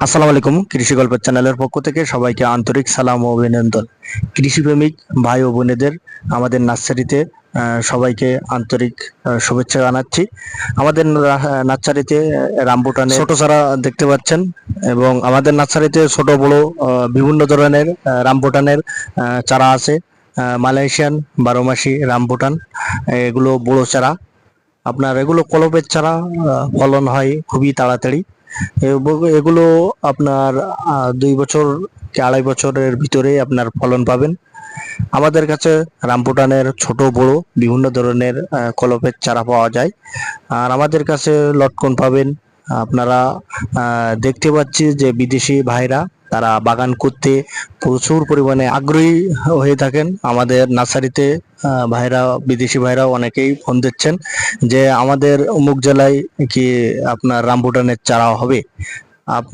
আসসালামু আলাইকুম। কৃষি গল্পের চ্যানেলের পক্ষ থেকে সবাইকে আন্তরিক সালাম ও অভিনন্দন। কৃষিপ্রেমিক ভাই ও বোনেদের আমাদের নার্সারিতে সবাইকে আন্তরিক শুভেচ্ছা জানাচ্ছি। আমাদের নার্সারিতে রামবুটানের ছোট চারা দেখতে পাচ্ছেন এবং আমাদের নার্সারিতে ছোট বড় বিভিন্ন ধরনের রামবুটানের চারা আছে। মালয়েশিয়ান বারোমাসি রামবুটান, এগুলো বড় চারা। আপনার এগুলো কলপের চারা, ফলন হয় খুবই তাড়াতাড়ি। এগুলো আপনার 2 বছর কি 2.5 বছরের ভিতরে আপনার ফলন পাবেন। আমাদের কাছে রামবুটানের ছোট বড় বিভিন্ন ধরনের কলপের চারা পাওয়া যায়। আর আমাদের কাছে লটকন পাবেন। আপনারা দেখতে পাচ্ছি যে বিদেশি ভাইরা তারা বাগান করতে প্রচুর পরিমাণে আগ্রহী হয়ে থাকেন। আমাদের নার্সারিতে ভাইরা, বিদেশি ভাইরা অনেকেই ফোন দিচ্ছেন যে আমাদের অমুক জেলায় কি আপনার রামবুটানের চারা হবে।